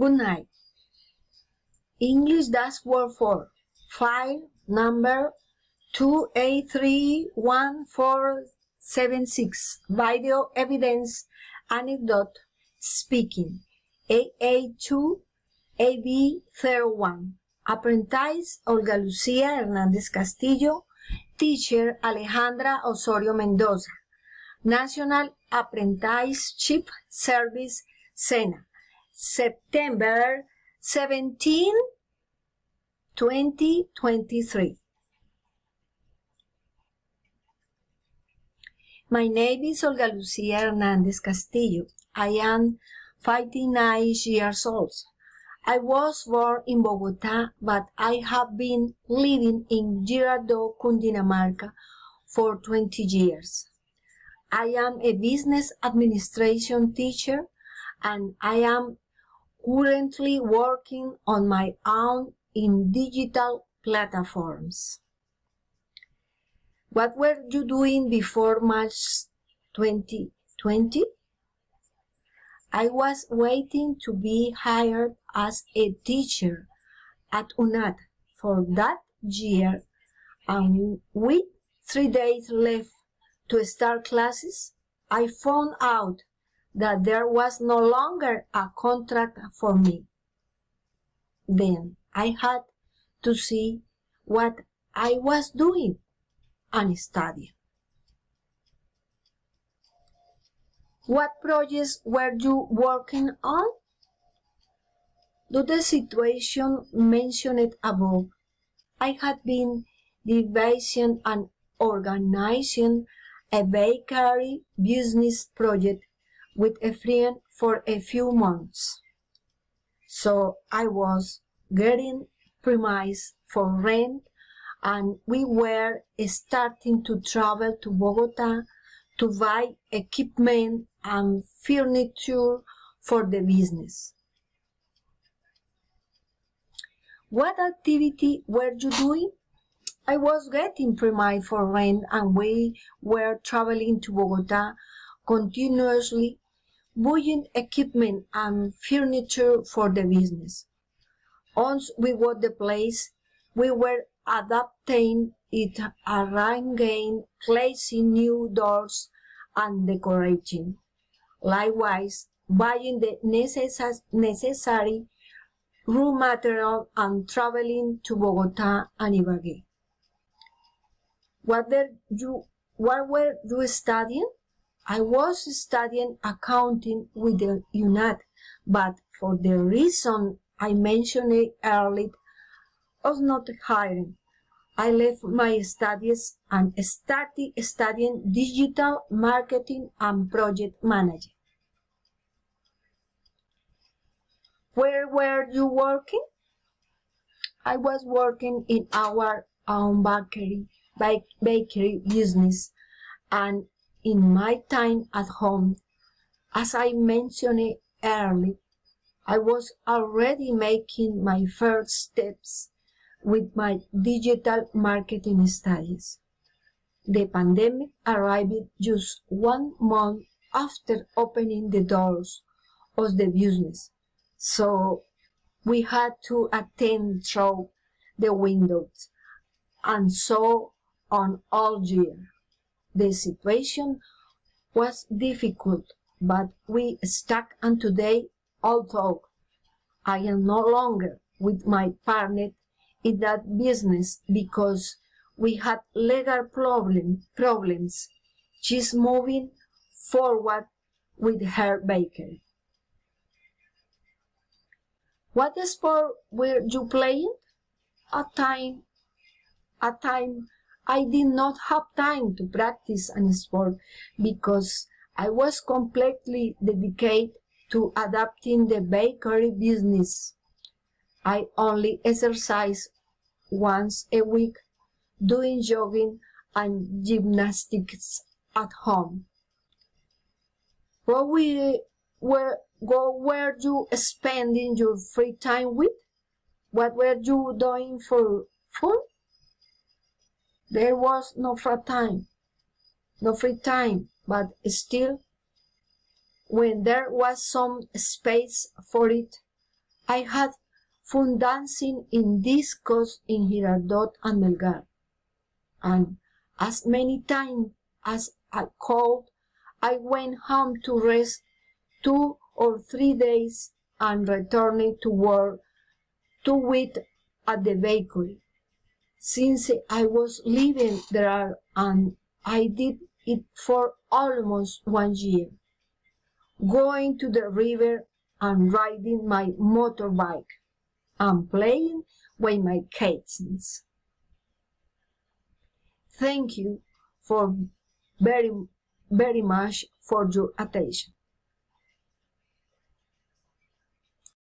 Good night. English Dashboard 4, file number 2A31476, video evidence, anecdote, speaking, AA2, AB01. Apprentice Olga Lucía Hernández Castillo, teacher Alejandra Osorio Mendoza, National Apprenticeship Service, SENA, September 17, 2023. My name is Olga Lucía Hernández Castillo. I am 59 years old. I was born in Bogotá, but I have been living in Girardot, Cundinamarca for 20 years. I am a business administration teacher, and I am currently working on my own in digital platforms. What were you doing before March 2020? I was waiting to be hired as a teacher at UNAT for that year, and with 3 days left to start classes, I found out that there was no longer a contract for me. Then I had to see what I was doing and study. What projects were you working on? Due to the situation mentioned above, I had been devising and organizing a bakery business project with a friend for a few months. So I was getting premise for rent, and we were starting to travel to Bogotá to buy equipment and furniture for the business. What activity were you doing? I was getting premise for rent, and we were traveling to Bogotá continuously, buying equipment and furniture for the business. Once we got the place, we were adapting it, arranging, placing new doors, and decorating. Likewise, buying the necessary raw material and traveling to Bogotá and Ibagué. What were you studying? I was studying accounting with the UNAT, but for the reason I mentioned earlier, I was not hiring. I left my studies and started studying digital marketing and project management. Where were you working? I was working in our own bakery business, and in my time at home, as I mentioned earlier, I was already making my first steps with my digital marketing studies. The pandemic arrived just 1 month after opening the doors of the business, so we had to attend through the windows, and so on all year. The situation was difficult, but we stuck, and today, although I am no longer with my partner in that business because we had legal problems, she's moving forward with her bakery. What sport were you playing? At time, I did not have time to practice any sport because I was completely dedicated to adapting the bakery business. I only exercise once a week, doing jogging and gymnastics at home. What were you spending your free time with? What were you doing for fun? There was no free time, but still, when there was some space for it, I had fun dancing in discos in Girardot and Melgar, and as many times as I could, I went home to rest 2 or 3 days and returned to work to wait at the bakery. Since I was living there, and I did it for almost 1 year, going to the river and riding my motorbike and playing with my kittens. Thank you for very much for your attention.